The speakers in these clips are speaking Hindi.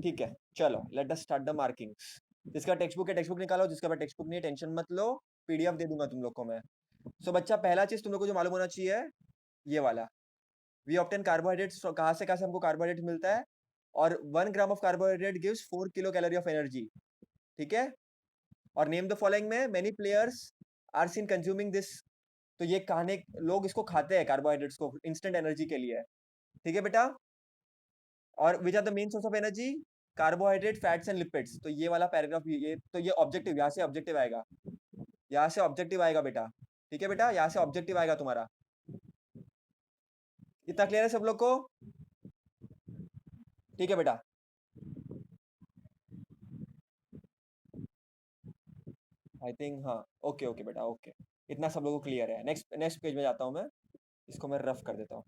ठीक है, चलो let us start the markings. जिसका टेक्स्ट बुक है टेक्स्ट बुक निकालो, जिसका पास टेक्स्ट बुक नहीं है टेंशन मत लो, पीडीएफ दे दूंगा तुम लोग को मैं। सो बच्चा पहला चीज तुम लोग को जो मालूम होना चाहिए ये वाला, वी ऑब्टेन कार्बोहाइड्रेट्स, कहाँ से हमको कार्बोहाइड्रेट मिलता है, और 1 gram of carbohydrate gives 4 kilo calorie of energy. ठीक है, और नेम द फॉलोइंग में many players are seen consuming this, तो ये खाने लोग इसको खाते हैं कार्बोहाइड्रेट्स को इंस्टेंट एनर्जी के लिए। ठीक है बेटा, और which are the main source of energy, carbohydrate fats and lipids. तो ये वाला पैराग्राफ, ये तो ये ऑब्जेक्टिव, यहाँ से ऑब्जेक्टिव आएगा, यहाँ से ऑब्जेक्टिव आएगा बेटा। ठीक है बेटा, यहाँ से ऑब्जेक्टिव आएगा तुम्हारा। इतना क्लियर है सब लोग को? ठीक है बेटा, आई थिंक हाँ, ओके ओके बेटा, ओके, इतना सब लोगों को क्लियर है। नेक्स्ट नेक्स्ट पेज में जाता हूँ मैं, इसको मैं रफ कर देता हूँ।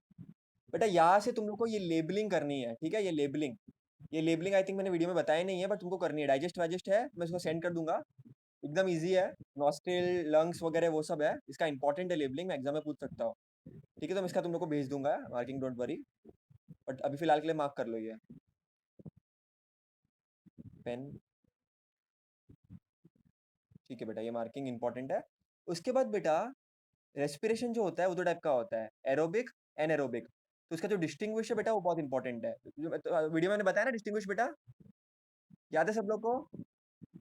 बेटा यहाँ से तुम लोग को ये लेबलिंग करनी है, ठीक है, ये लेबलिंग आई थिंक मैंने वीडियो में बताया नहीं है, बट तुमको करनी है। डाइजेस्ट वाइजेस्ट है, मैं इसको सेंड कर दूंगा, एकदम इजी है। नॉस्ट्रिल लंग्स वगैरह वो सब है, इसका इंपॉर्टेंट है लेबलिंग, मैं एग्जाम में पूछ सकता हूँ। ठीक है, तो मैं इसका तुम लोग को भेज दूंगा मार्किंग, डोंट वरी, बट अभी फिलहाल के लिए मार्क कर लो ये पेन। ठीक है बेटा, ये मार्किंग इंपॉर्टेंट है। उसके बाद बेटा रेस्पिरेशन जो होता है वो दो टाइप का होता है, एरोबिक, एनएरोबिक। तो इसका जो डिस्टिंग्विश है बेटा वो बहुत इंपॉर्टेंट है, तो वीडियो में मैंने बताया ना डिस्टिंग्विश बेटा, याद है सब लोग को?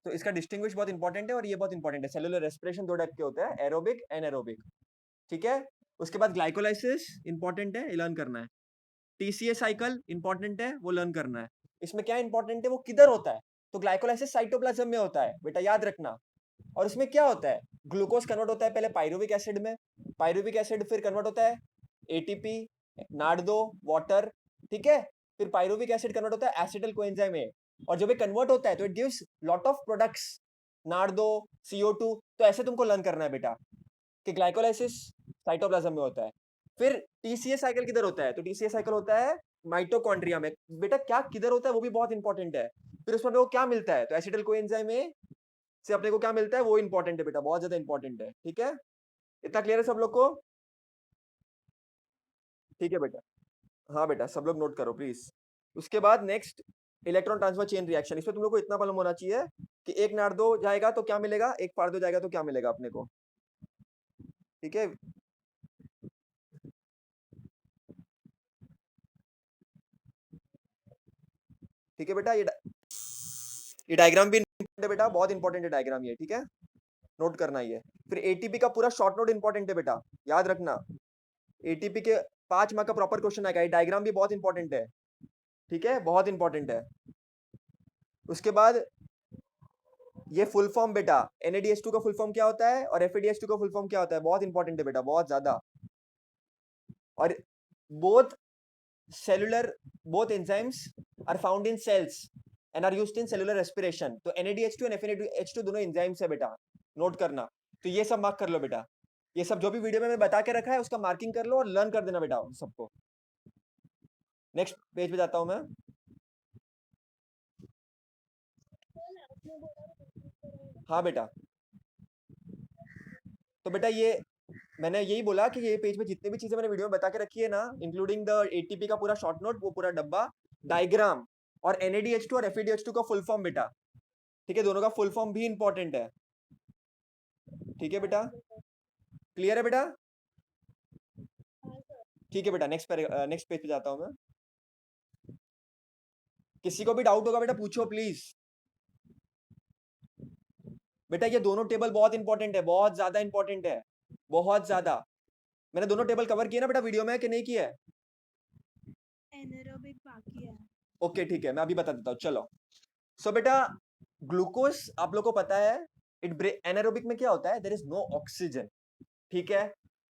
तो इसका डिस्टिंग्विश बहुत इंपॉर्टेंट है, और ये बहुत इंपॉर्टेंट है। सेलुलर रेस्पिरेशन दो टाइप के होते हैं, एरोबिक, एनएरोबिक। ठीक है, उसके बाद ग्लाइकोलाइसिस इंपॉर्टेंट है, ये लर्न करना है। टीसीए साइकिल इंपॉर्टेंट है, वो लर्न करना है। इसमें क्या इंपॉर्टेंट है, वो किधर होता है, तो ग्लाइकोलाइसिस साइटोप्लाज्म में होता है बेटा, याद रखना। और इसमें क्या होता है, ग्लूकोज कन्वर्ट होता है पहले पायरुविक एसिड में, पायरुविक एसिड फिर कन्वर्ट होता है एटीपी, नार्डो, वाटर। ठीक है, फिर पायरुविक एसिड कन्वर्ट होता है एसिटल कोएंजाइम में, और जब ये कन्वर्ट होता है तो it gives lot of products, Nardo, CO2। तो ऐसे तुमको लर्न करना है बेटा कि ग्लाइकोलाइसिस साइटोप्लाज्म में होता है। फिर टीसीए साइकिल किधर होता है, तो टीसीए साइकिल होता है माइटोकॉन्ड्रिया में बेटा। क्या किधर होता है वो भी बहुत इंपॉर्टेंट है। फिर उसमें वो क्या मिलता है, तो एसिटल कोएंजाइम में से अपने को क्या मिलता है वो इंपॉर्टेंट है बेटा, बहुत ज्यादा इंपॉर्टेंट है। ठीक है, इतना क्लियर है सब लोग को? ठीक है बेटा, हाँ बेटा सब लोग नोट करो प्लीज। उसके बाद next, electron transfer chain reaction. इसमें तुम लोग को इतना मालूम होना चाहिए कि एक नार्डो जाएगा तो क्या मिलेगा, एक पार्दो जाएगा तो क्या मिलेगा अपने को। ठीक है, ठीक है बेटा, ये डायग्राम भी इंपॉर्टेंट है बेटा, बहुत इंपॉर्टेंट है डायग्राम ये। ठीक है, नोट करना ये। फिर एटीपी का पूरा शॉर्ट नोट इंपॉर्टेंट है बेटा, याद रखना। एटीपी के 5 मार्क का प्रॉपर क्वेश्चन आएगा, ये डायग्राम भी बहुत इंपॉर्टेंट है। ठीक है, बहुत इंपॉर्टेंट है। उसके बाद ये फुल फॉर्म बेटा, NADH2 का फुल फॉर्म क्या होता है और FADH2 का फुल फॉर्म क्या होता है, बहुत इंपॉर्टेंट है बेटा, बहुत ज्यादा। और both cellular, both enzymes are found in cells and are used in cellular respiration. तो NADH2 एंड FADH2 दोनों एंजाइम्स है बेटा, नोट करना। तो ये सब मार्क कर लो बेटा, ये सब जो भी वीडियो में मैं बता के रखा है उसका मार्किंग कर लो और लर्न कर देना बेटा सबको। नेक्स्ट पेज पे जाता हूं मैं। हाँ बेटा, तो बेटा ये मैंने यही बोला कि ये पेज में जितनी भी चीजें मैंने वीडियो में बता के रखी है ना, इंक्लूडिंग द एटीपी का पूरा शॉर्ट नोट, वो पूरा डब्बा, डायग्राम, और NADH2 और FADH2 का फुल फॉर्म बेटा। ठीक है, दोनों का फुल फॉर्म भी इंपॉर्टेंट है। ठीक है बेटा, क्लियर है बेटा? ठीक है बेटा, नेक्स्ट पेज पे जाता हूं मैं। किसी को भी डाउट होगा बेटा पूछो प्लीज। बेटा ये दोनों टेबल बहुत इंपॉर्टेंट है, बहुत ज्यादा इंपॉर्टेंट है, बहुत ज्यादा। मैंने दोनों टेबल कवर किए ना बेटा वीडियो में कि नहीं किया है? एनारोबिक बाकी है। ओके ठीक है, मैं अभी बता देता हूँ, चलो। सो बेटा ग्लूकोज आप लोग को पता है, एनारोबिक में क्या होता है, देयर इज नो ऑक्सीजन। ठीक है,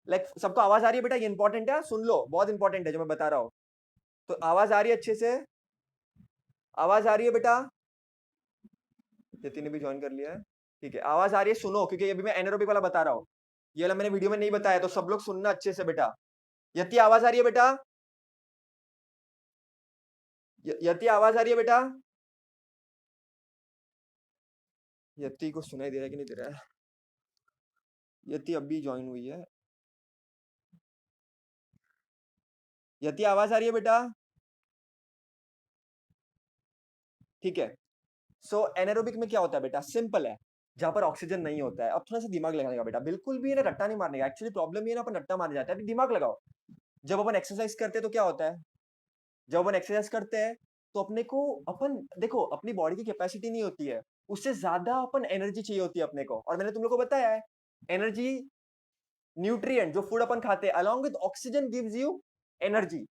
लाइक सबको आवाज आ रही है बेटा, ये इंपॉर्टेंट है, सुन लो, बहुत इंपॉर्टेंट है जो मैं बता रहा हूँ। तो आवाज आ रही है अच्छे से, आवाज आ रही है बेटा? यति ने भी ज्वाइन कर लिया है, ठीक है, आवाज आ रही है, सुनो, क्योंकि अभी मैं एनारोबिक वाला बता रहा हूँ, ये वाला मैंने वीडियो में नहीं बताया, तो सब लोग सुनना अच्छे से बेटा। यति आवाज आ रही है बेटा? यति आवाज आ रही है बेटा? यति को सुनाई दे रहा है कि नहीं दे रहा है? यति अभी ज्वाइन हुई है। यति आवाज आ रही है बेटा? ठीक है। सो एनारोबिक में क्या होता है बेटा, सिंपल है, जहां पर ऑक्सीजन नहीं होता है। अब थोड़ा सा दिमाग लगाने का बेटा, बिल्कुल भी है ना रट्टा नहीं मारने का। एक्चुअली प्रॉब्लम ये है ना, अपन रट्टा मारने जाते हैं, अभी दिमाग लगाओ। जब अपन एक्सरसाइज करते हैं तो क्या होता है, जब अपन एक्सरसाइज करते हैं तो अपने को, अपन देखो अपनी बॉडी की कैपेसिटी नहीं होती है, उससे ज्यादा अपन एनर्जी चाहिए होती है अपने को। और मैंने तुम लोग को बताया है, एनर्जी न्यूट्रिएंट जो फूड अपन खाते हैं along with oxygen gives you energy,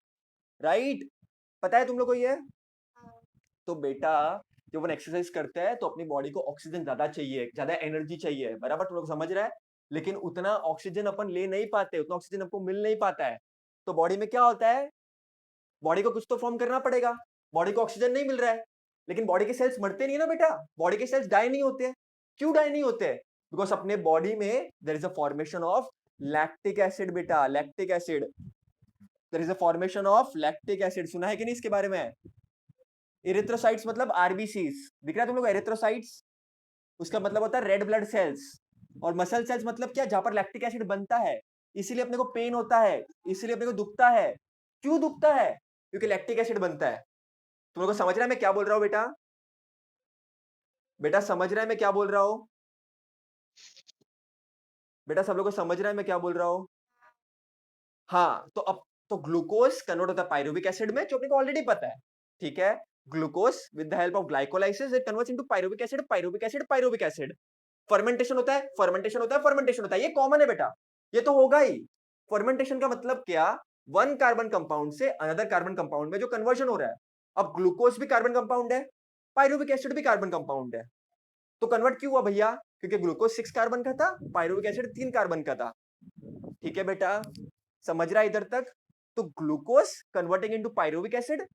right? पता है तुम लोग को ये? तो बेटा जब अपन एक्सरसाइज करते हैं तो अपनी बॉडी को ऑक्सीजन ज्यादा चाहिए, ज्यादा एनर्जी चाहिए, बराबर? तुम लोग समझ रहे हैं? लेकिन उतना ऑक्सीजन अपन ले नहीं पाते, उतना ऑक्सीजन हमको मिल नहीं पाता है। तो बॉडी में क्या होता है, बॉडी को कुछ तो फॉर्म करना पड़ेगा। बॉडी को ऑक्सीजन नहीं मिल रहा है, लेकिन बॉडी के सेल्स मरते नहीं है ना बेटा, बॉडी के सेल्स डाई नहीं होते। क्यों डाई नहीं होते? बिकॉज अपने बॉडी में there is a formation of lactic acid बेटा, lactic acid. There is a formation of lactic acid, सुना है कि नहीं इसके बारे में? इरिथ्रोसाइट्स मतलब आरबीसीज, दिख रहा है तुम लोग एरिथ्रोसाइट्स? उसका मतलब होता है रेड ब्लड सेल्स। और मसल सेल्स मतलब क्या, जहां पर लैक्टिक एसिड बनता है। इसीलिए अपने को पेन होता है, इसीलिए अपने को दुखता है। क्यों दुखता है? क्योंकि लैक्टिक एसिड बनता है। तुम लोग को समझ रहा है मैं क्या बोल रहा हूँ बेटा? बेटा समझ रहा है मैं क्या बोल रहा हूँ? बेटा सब लोग को समझ रहा है मैं क्या बोल रहा हूँ? हाँ, तो अब तो ग्लूकोज कन्वर्ट होता है पायरुविक एसिड में, जो अपने को ऑलरेडी पता है। ठीक है, glucose with the help of glycolysis it converts into pyruvic acid, pyruvic acid, pyruvic acid. Fermentation होता है, फर्मेंटेशन होता है, फर्मेंटेशन होता है, ये कॉमन है बेटा, ये तो होगा ही। फर्मेंटेशन का मतलब क्या, वन कार्बन कंपाउंड से अनदर कार्बन कंपाउंड में जो कन्वर्जन हो रहा है। अब ग्लूकोज भी कार्बन कंपाउंड है, पायरुविक एसिड भी कार्बन कंपाउंड है, तो कन्वर्ट क्यों हुआ भैया? क्योंकि ग्लूकोज 6 कार्बन का था, पायरुविक एसिड 3 कार्बन का था। ठीक है बेटा, समझ रहा है इधर तक? तो glucose converting into pyruvic acid,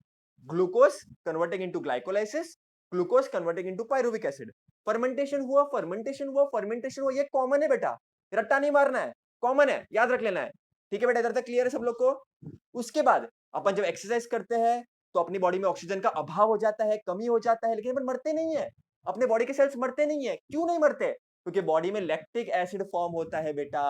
glucose converting into glycolysis, glucose converting into pyruvic acid. Fermentation हुआ, फर्मेंटेशन हुआ, फर्मेंटेशन हुआ, ये कॉमन है बेटा, रट्टा नहीं मारना है, कॉमन है, याद रख लेना है। ठीक है बेटा, इधर तक क्लियर है सब लोग को? उसके बाद अपन जब एक्सरसाइज करते हैं तो अपनी बॉडी में ऑक्सीजन का अभाव हो जाता है, कमी हो जाता है, लेकिन अपन मरते नहीं है, अपने बॉडी के सेल्स मरते नहीं है। क्यों नहीं मरते? क्योंकि बॉडी में लैक्टिक एसिड फॉर्म होता है बेटा।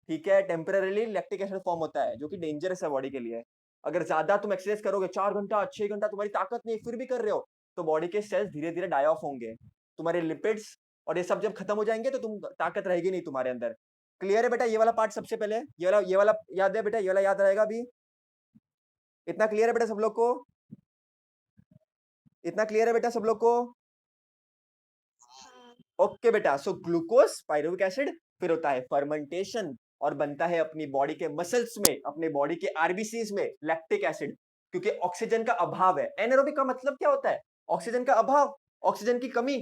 ठीक है, टेम्पररीली लैक्टिक एसिड फॉर्म होता है, जो कि डेंजरस है बॉडी के लिए। अगर ज्यादा तुम एक्सरसाइज करोगे, 4 घंटा 6 घंटा तुम्हारी ताकत नहीं फिर भी कर रहे हो, तो बॉडी के सेल्स धीरे धीरे डाई ऑफ होंगे, तुम्हारे लिपिड्स और ये सब जब खत्म हो जाएंगे तो तुम ताकत रहेगी नहीं तुम्हारे अंदर। क्लियर है बेटा? ये वाला पार्ट सबसे पहले, ये वाला याद है बेटा, ये वाला याद रहेगा अभी? इतना क्लियर है बेटा सब लोग को? इतना क्लियर है बेटा सब लोग को? ओके बेटा, सो ग्लूकोज पायरुविक एसिड, फिर होता है फर्मेंटेशन और बनता है अपनी बॉडी के मसल्स में, अपने बॉडी के आरबीसीज में लैक्टिक एसिड, क्योंकि ऑक्सीजन का अभाव है। एनारोबिक का मतलब क्या होता है? ऑक्सीजन का अभाव, ऑक्सीजन की कमी।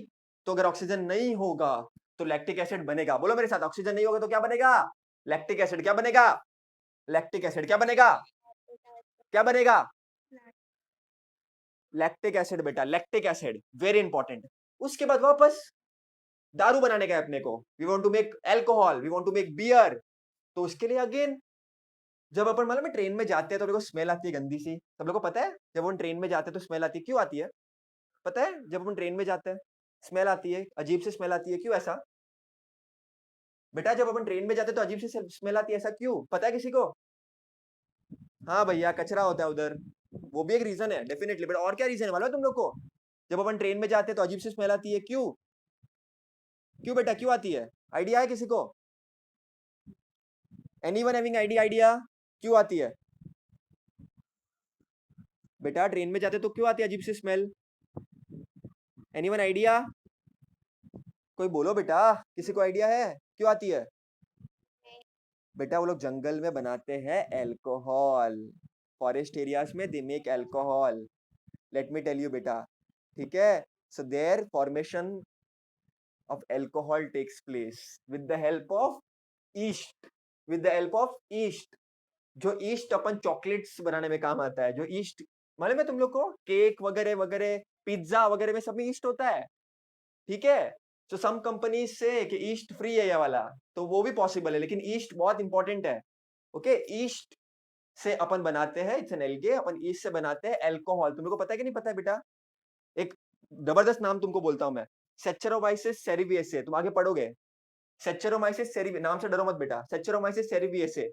तो अगर ऑक्सीजन नहीं होगा तो लैक्टिक एसिड बनेगा, बोलो मेरे साथ, ऑक्सीजन नहीं होगा तो क्या बनेगा? Lactic acid. क्या बनेगा? Lactic acid. क्या बनेगा? क्या बनेगा? लैक्टिक एसिड बेटा, लैक्टिक एसिड वेरी इंपॉर्टेंट। उसके बाद वापस दारू बनाने का है अपने को, we want to make alcohol, we want to make beer. तो उसके लिए अगेन, जब अपन मतलब में ट्रेन में जाते हैं तो मेरे को स्मेल आती है गंदी सी, सब लोगों को पता है? जब अपन ट्रेन में जाते हैं तो स्मेल आती है, क्यों आती है? पता है? जब अपन ट्रेन में जाते हैं स्मेल आती है, अजीब सी स्मेल आती है, क्यों ऐसा? बेटा जब अपन ट्रेन में जाते हैं तो अजीब सी स्मेल आती है, ऐसा क्यों, पता है किसी को? हाँ भैया, कचरा होता है उधर, वो भी एक रीजन है डेफिनेटली। बट और क्या रीजन है मालूम है तुम लोग को? जब अपन ट्रेन में जाते हैं तो अजीब सी स्मेल आती है, क्यों? क्यों बेटा, क्यों आती है? आइडिया है किसी को? एनीवन हैविंग आइडिया क्यों आती है? बेटा ट्रेन में जाते तो क्यों आती है अजीब सी स्मेल? Anyone idea? कोई बोलो बेटा, किसी को आइडिया है क्यों आती है? बेटा वो लोग जंगल में बनाते हैं अल्कोहल, फॉरेस्ट एरियाज में they make alcohol, let me tell you बेटा। ठीक है, so there formation of alcohol takes place with the help of yeast, with the help of yeast. जो ईस्ट अपन चॉकलेट्स बनाने में काम आता है, जो ईस्ट मालूम है तुम लोग को, केक वगैरह वगैरह, पिज्जा वगैरह में सब में ईस्ट होता है। ठीक है, तो सम कंपनीज से कि ईस्ट फ्री है ये वाला, तो वो भी पॉसिबल है, लेकिन ईस्ट बहुत इंपॉर्टेंट है। ओके, ईस्ट से अपन बनाते हैं, it's an algae, upon east से बनाते हैं अल्कोहल। तुम लोग को पता है कि नहीं पता है बेटा? एक जबरदस्त नाम तुमको बोलता हूं मैं, सेच्चेरोमाइसिस सेरेवियेसे, तुम आगे पढ़ोगे। सेच्चेरोमाइसिस सेरेवियेसे, नाम से डरो मत बेटा, सेच्चेरोमाइसिस सेरेवियेसे।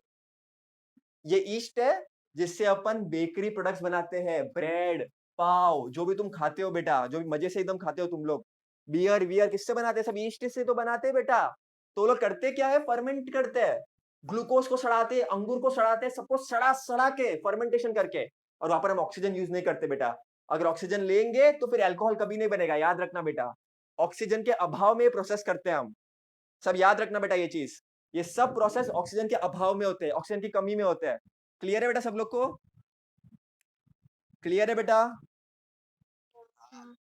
ये ईस्ट है जिससे अपन बेकरी प्रोडक्ट्स बनाते हैं, ब्रेड पाव, जो भी तुम खाते हो बेटा, जो भी मजे से एकदम खाते हो तुम लोग, बियर वियर किससे बनाते हैं? सब ईस्ट से तो बनाते हैं बेटा। तो वो लोग करते क्या है, फर्मेंट करते हैं, ग्लूकोज को सड़ाते हैं, अंगूर को सड़ाते हैं, सबको सड़ा सड़ा के फर्मेंटेशन करके, और वहां पर हम ऑक्सीजन यूज नहीं करते बेटा। अगर ऑक्सीजन लेंगे तो फिर अल्कोहल कभी नहीं बनेगा, याद रखना बेटा। ऑक्सीजन के अभाव में प्रोसेस करते हैं हम, सब याद रखना बेटा ये चीज। ये सब प्रोसेस ऑक्सीजन के अभाव में होते हैं, ऑक्सीजन की कमी में होते हैं। क्लियर है बेटा सब लोग को? क्लियर है बेटा?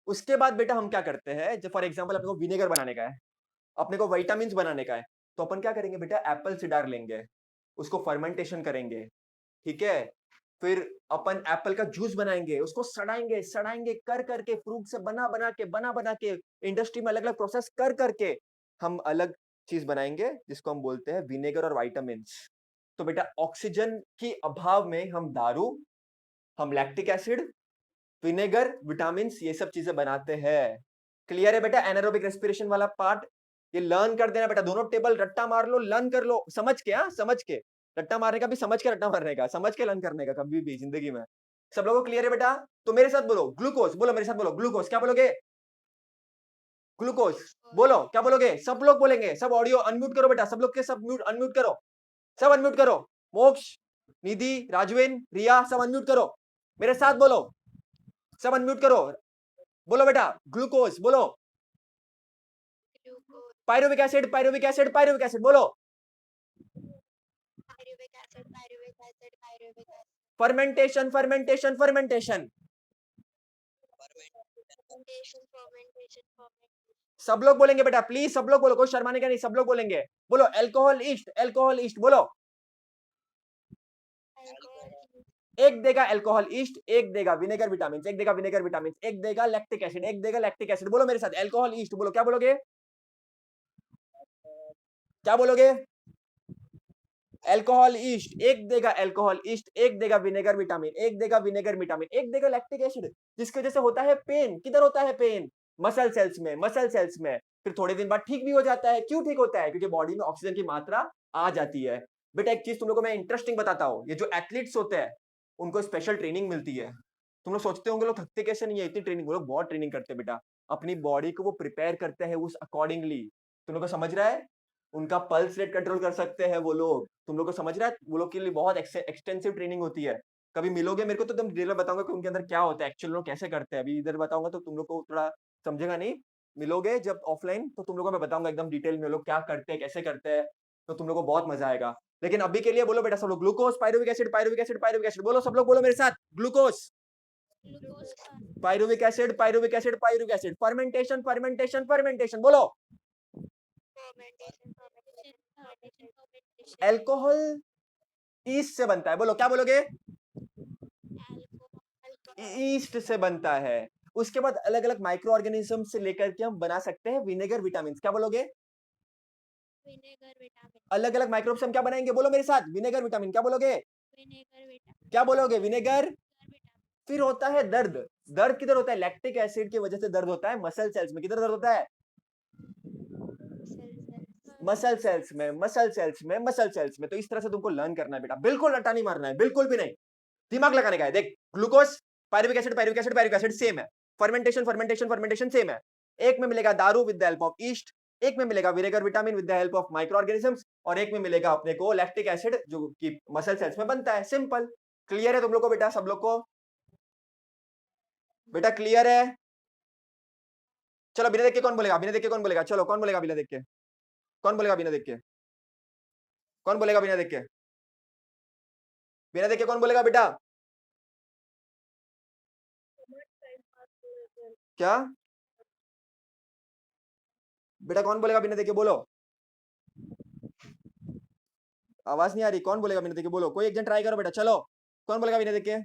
उसके बाद बेटा हम क्या करते हैं, जब फॉर एग्जांपल अपने को विनेगर बनाने का है, अपने को विटामिन बनाने का है, तो अपन क्या करेंगे बेटा, एप्पल सीडर लेंगे, उसको फर्मेंटेशन करेंगे, ठीक है। फिर अपन एप्पल का जूस बनाएंगे, उसको सड़ाएंगे सड़ाएंगे कर करके, फ्रूट से बना बना के इंडस्ट्री में अलग अलग प्रोसेस कर करके हम अलग चीज बनाएंगे, जिसको हम बोलते हैं विनेगर और विटामिन। तो बेटा ऑक्सीजन की अभाव में हम दारू, हम लैक्टिक एसिड, विनेगर, विटामिन, ये सब चीजें बनाते हैं। क्लियर है बेटा? एनारोबिक रेस्पिरेशन वाला पार्ट ये लर्न कर देना बेटा, दोनों टेबल रट्टा मार लो, लर्न कर लो, समझ के, हाँ समझ के। रट्टा मारने का भी समझ के, रट्टा मारने का समझ के, लर्न करने का कभी भी जिंदगी में। सब लोगों को क्लियर है बेटा? तो मेरे साथ बोलो ग्लूकोज, बोलो मेरे साथ, बोलो ग्लूकोज, क्या बोलोगे? ग्लूकोज बोलो, क्या बोलोगे? सब लोग बोलेंगे, सब ऑडियो अनम्यूट करो बेटा, सब लोग के सब म्यूट अनम्यूट करो, सब अनम्यूट करो। मोक्ष, निधि, राजवेन, रिया, सब अनम्यूट करो, मेरे साथ बोलो, सब अनम्यूट करो, बोलो बेटा ग्लूकोज, बोलो pyruvic acid, pyruvic acid, pyruvic acid, बोलो फर्मेंटेशन, फर्मेंटेशन, फर्मेंटेशन, सब लोग बोलेंगे बेटा, प्लीज सब लोग बोलो, कोई शर्माने का नहीं, सब लोग बोलेंगे। बोलो अल्कोहल ईस्ट, अल्कोहल ईस्ट, बोलो। एक देगा अल्कोहल ईस्ट, एक देगा विनेगर विटामिन, एक देगा विनेगर विटामिन, एक देगा लैक्टिक एसिड, एक देगा लैक्टिक एसिड। बोलो मेरे साथ अल्कोहल ईस्ट, बोलो, क्या बोलोगे? क्या बोलोगे? अल्कोहल ईस्ट, एक देगा अल्कोहल ईस्ट, एक देगा विनेगर विटामिन, एक देगा विनेगर विटामिन, एक देगा लैक्टिक एसिड, जिसकी वजह से होता है पेन। किधर होता है पेन? मसल सेल्स में, मसल सेल्स में। फिर थोड़े दिन बाद ठीक भी हो जाता है। क्यों ठीक होता है? क्योंकि बॉडी में ऑक्सीजन की मात्रा आ जाती है। बेटा एक चीज तुम लोगों को मैं इंटरेस्टिंग बताता हूँ, ये जो एथलीट्स होते हैं उनको स्पेशल ट्रेनिंग मिलती है। तुम लोग सोचते होंगे लोग थकते कैसे नहीं है, इतनी ट्रेनिंग, वो लोग बहुत ट्रेनिंग करते हैं बेटा, अपनी बॉडी को वो प्रिपेयर करते हैं उस अकॉर्डिंगली। तुम लोग को समझ रहा है? उनका पल्स रेट कंट्रोल कर सकते हैं वो लोग, तुम लोग को समझ रहा है? वो लोग के लिए बहुत एक्सटेंसिव ट्रेनिंग होती है। कभी मिलोगे मेरे को तो तुम डिटेल में बताऊंगा कि उनके अंदर क्या होता है, एक्चुअल लोग कैसे करते हैं। अभी इधर बताऊंगा तो तुम लोग को थोड़ा समझेगा नहीं, मिलोगे जब ऑफलाइन तो तुम लोग को मैं बताऊंगा एकदम डिटेल में लोग क्या करते हैं, कैसे करते हैं, तो तुम लोग को बहुत मजा आएगा। लेकिन अभी के लिए बोलो बेटा सब लोग glucose, pyruvic acid, pyruvic acid, pyruvic acid, बोलो सब लोग, बोलो मेरे साथ glucose, pyruvic acid, pyruvic acid, pyruvic acid, fermentation, fermentation, fermentation, बोलो अल्कोहल ईस्ट से बनता है, बोलो क्या बोलोगे? ईस्ट से बनता है। उसके बाद अलग अलग माइक्रो ऑर्गेनिज्म से लेकर के हम बना सकते हैं विनेगर विटामिन, क्या बोलोगे? अलग अलग माइक्रोब से हम क्या बनाएंगे, बोलो मेरे साथ विनेगर विटामिन, क्या बोलोगे? क्या बोलोगे? विनेगर। फिर होता है दर्द, दर्द किधर होता है? लैक्टिक एसिड की वजह से दर्द होता है मसल सेल्स में। किधर दर्द होता है? मसल सेल्स में, मसल सेल्स में, मसल सेल्स में। तो इस तरह से तुमको लर्न करना है बेटा, बिल्कुल रट्टा नहीं मारना है, बिल्कुल भी नहीं, दिमाग लगाने का है। देख glucose, pyruvic acid, pyruvic acid, pyruvic acid same है, फर्मेंटेशन, फर्मेंटेशन, फर्मेंटेशन सेम है। एक में मिलेगा दारू with the help of east, एक में मिलेगा vinegar vitamin with the help of micro organisms, और एक में मिलेगा अपने को लैक्टिक एसिड जो कि मसल सेल्स में बनता है। सिंपल। क्लियर है तुम लोग को बेटा, सब लोग को? बेटा क्लियर है? चलो बिना देख के कौन बोलेगा, बिना देख के कौन बोलेगा, चलो कौन बोलेगा बिना देख के? कौन बोलेगा बिना देख के? कौन बोलेगा बिना देख के? बिना देख के कौन बोलेगा बेटा? क्या बेटा, कौन बोलेगा बिना देख के? बोलो, आवाज नहीं आ रही, कौन बोलेगा बिना देख के? बोलो, कोई एक जन ट्राई करो बेटा, चलो कौन बोलेगा बिना देख के?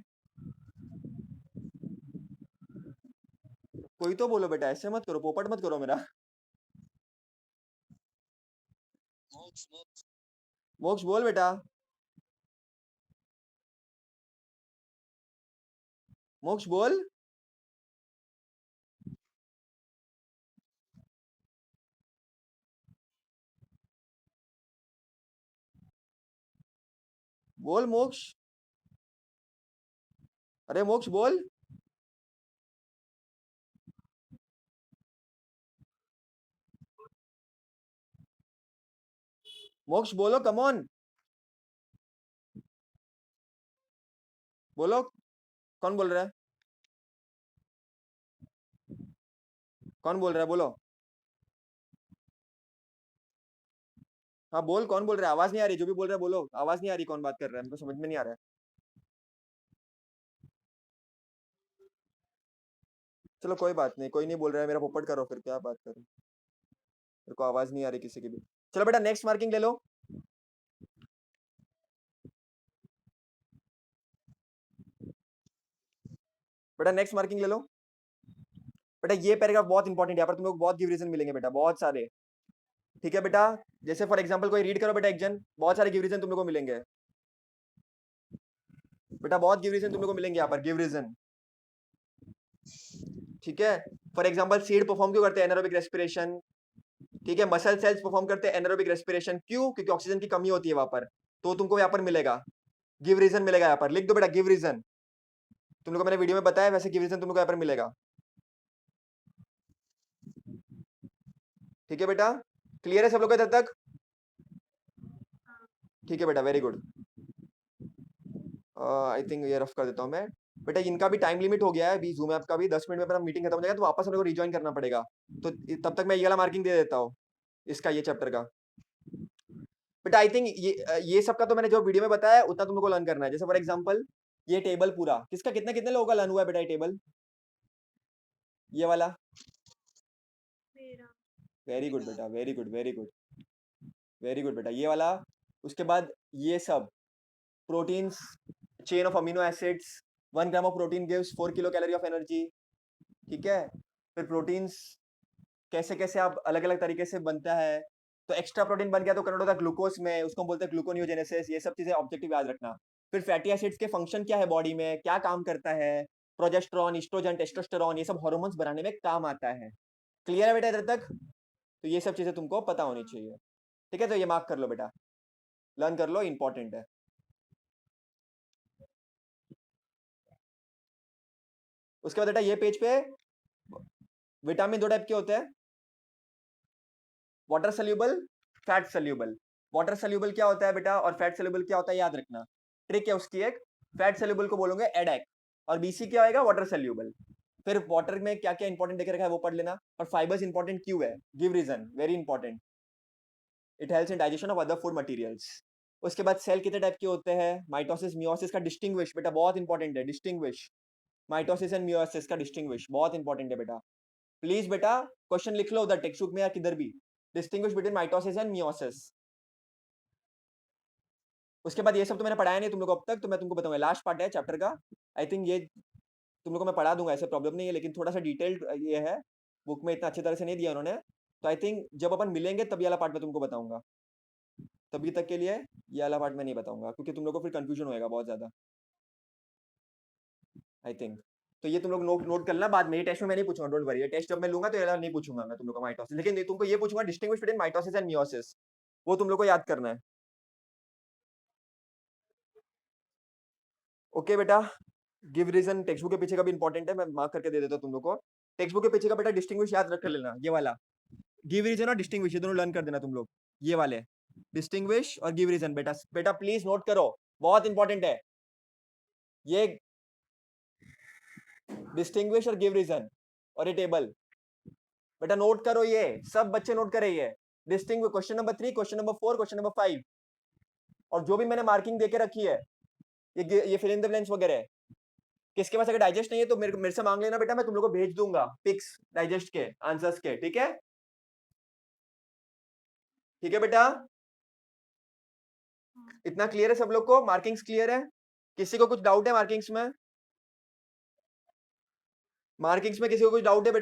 कोई तो बोलो बेटा, ऐसे मत करो, पोपट मत करो मेरा। मोक्ष बोल बेटा, मोक्ष बोल। बोल मोक्ष, अरे मोक्ष बोल। मोक्ष बोलो, कम ऑन बोलो, कौन बोल रहा है, कौन बोल रहा है, बोलो। हाँ बोल, कौन बोल रहा है, आवाज नहीं आ रही, जो भी बोल रहा है बोलो, आवाज नहीं आ रही, कौन बात कर रहा है, मेरे को समझ में नहीं आ रहा है। चलो कोई बात नहीं, कोई नहीं बोल रहा है, मेरा पोपट करो फिर, क्या बात करूं, मेरे को आवाज नहीं आ रही किसी की भी। चलो बेटा नेक्स्ट मार्किंग ले लो। बेटा नेक्स्ट मार्किंग ले लो। बेटा ये पैराग्राफ बहुत इंपॉर्टेंट है, यहाँ पर तुम लोग बहुत गिव रीजन मिलेंगे बेटा, बहुत सारे। ठीक है बेटा, जैसे फॉर एग्जांपल कोई रीड करो बेटा, एक जन, बहुत सारे गिव रीजन तुम लोग को मिलेंगे बेटा, बहुत गिव रीजन तुम लोग को मिलेंगे यहाँ पर, गिव रीजन। ठीक है, फॉर एग्जांपल सीड परफॉर्म क्यों करते हैं, एनारोबिक रेस्पिरेशन। ठीक है, मसल सेल्स परफॉर्म करते हैं एनारोबिक रेस्पिरेशन, क्यों, क्योंकि ऑक्सीजन की कमी होती है वहां पर। तो तुमको यहाँ पर मिलेगा, गिव रीजन मिलेगा यहाँ पर, लिख दो बेटा गिव रीजन। तुम लोग को मैंने वीडियो में बताया, वैसे गिव रीजन तुम लोग को यहाँ पर मिलेगा। ठीक है बेटा, क्लियर है सब लोग तब तक। ठीक है बेटा, वेरी गुड। आई थिंक ये रफ कर देता हूँ मैं। बेटा इनका भी टाइम लिमिट हो गया है अभी, जूम ऐप का भी 10 मिनट में अपना मीटिंग खत्म हो जाएगा, तो वापस हम लोग को रिज्वाइन करना पड़ेगा। तो तब तक मैं ये वाला मार्किंग दे देता हूँ, इसका, ये चैप्टर का। बेटा आई थिंक ये सब का तो मैंने जो वीडियो में बताया उतना तुम लोग को लर्न करना है। जैसे फॉर एग्जांपल ये टेबल पूरा किसका, कितने कितने लोगों का लर्न हुआ है बेटा, ये टेबल, ये वाला। वेरी गुड बेटा, very good, very good, very good बेटा, ये वाला। उसके बाद ये सब proteins, chain of amino acids, 1 gram of protein gives 4 kilo calorie of energy. ठीक है, फिर प्रोटीन्स कैसे कैसे आप अलग अलग तरीके से बनता है, तो एक्स्ट्रा प्रोटीन बन गया तो कन्वर्ट होता है ग्लूकोज में, उसको हम बोलते हैं ग्लूकोनियोजेनेसिस। ये सब चीजें ऑब्जेक्टिव याद रखना। फिर फैटी एसिड्स के फंक्शन क्या है बॉडी में, क्या काम करता है, प्रोजेस्टेरॉन, एस्ट्रोजन, टेस्टोस्टेरॉन, ये सब हार्मोन्स बनाने में काम आता है। क्लियर है बेटा इधर तक। तो ये सब चीजें तुमको पता होनी चाहिए। ठीक है, तो ये मार्क कर लो बेटा, लर्न कर लो, इंपॉर्टेंट है। उसके बाद बेटा ये पेज पे विटामिन 2 टाइप के होते हैं, water soluble, fat soluble. Water soluble क्या होता है बेटा, और फैट सोल्यूबल क्या होता है, याद रखना। ट्रिक है उसकी एक, फैट सोल्यूबल को बोलोगे एडेक, और बीसी क्या आएगा, वाटर सोल्यूबल। फिर वाटर में क्या क्या इंपॉर्टेंट देखे रखा है वो पढ़ लेना, और फाइबर्स इंपॉर्टेंट क्यों है, give reason, very important, it helps in digestion of other food materials. उसके बाद सेल कितने टाइप के होते हैं, माइटोसिस मियोसिस का डिस्टिंग्विश, बेटा बहुत इंपॉर्टेंट है, डिस्टिंग्विश माइटोसिस एंड मियोसिस का डिस्टिंग्विश, बहुत इंपॉर्टेंट है बेटा। प्लीज बेटा क्वेश्चन लिख लो उधर टेक्स्ट बुक में या किधर भी, distinguish between mitosis and meiosis. उसके बाद ये सब तो मैंने पढ़ाया नहीं तुम लोग अब तक, तो मैं तुमको बताऊंगा, लास्ट पार्ट है चैप्टर का। आई थिंक ये तुम लोग को मैं पढ़ा दूंगा, ऐसे प्रॉब्लम नहीं है, लेकिन थोड़ा सा डिटेल्ड ये है, बुक में इतना अच्छी तरह से नहीं दिया उन्होंने। तो आई थिंक जब अपन मिलेंगे तब ये वाला पार्ट मैं तुमको बताऊंगा, तभी तक के लिए ये वाला पार्ट मैं नहीं बताऊंगा, क्योंकि तुम लोग को फिर कंफ्यूजन होएगा बहुत ज्यादा, आई थिंक। तो ये तुम लोग नोट नोट करना, बाद में ये टेस्ट में मैं नहीं पूछूंगा, डोंट वरी, ये टेस्ट जब मैं लूंगा तो ये वाला नहीं पूछूंगा मैं तुम लोग का माइटोसिस, लेकिन तुमको ये पूछूंगा distinguish between mitosis and meiosis, वो तुम लोग को याद करना है। ओके बेटा, गिव रीजन टेक्स्ट बुक के पीछे का भी इंपॉर्टेंट है, मैं मार्क करके दे देता हूँ तुम लोग को। टेक्स्ट बुक के पीछे का बेटा डिस्टिंग्विश याद रख लेना, ये वाला गिव रीजन और डिस्टिंग्विश, ये दोनों लर्न कर देना तुम लोग, ये वाले डिस्टिंग्विश और गिव रीजन। बेटा बेटा प्लीज नोट करो, बहुत इंपॉर्टेंट है ये, डिस्टिंग्विश और गिव रीजन और ये टेबल, बेटा नोट करो, ये सब बच्चे नोट करे, ये डिस्टिंग question number 3, question number 4, question number 5, और जो भी मैंने मार्किंग देके रखी है, ये फिल इन द ब्लैंक्स वगैरह, किसके पास अगर डाइजेस्ट नहीं है तो मेरे से मांग लेना बेटा, मैं तुम लोग को भेज दूंगा पिक्स डाइजेस्ट के आंसर्स के। ठीक है, ठीक है बेटा, इतना क्लियर है सब लोग को, मार्किंग्स क्लियर है, किसी को कुछ डाउट है मार्किंग्स में, मार्किंग्स में किसी को कुछ डाउट है बेटा।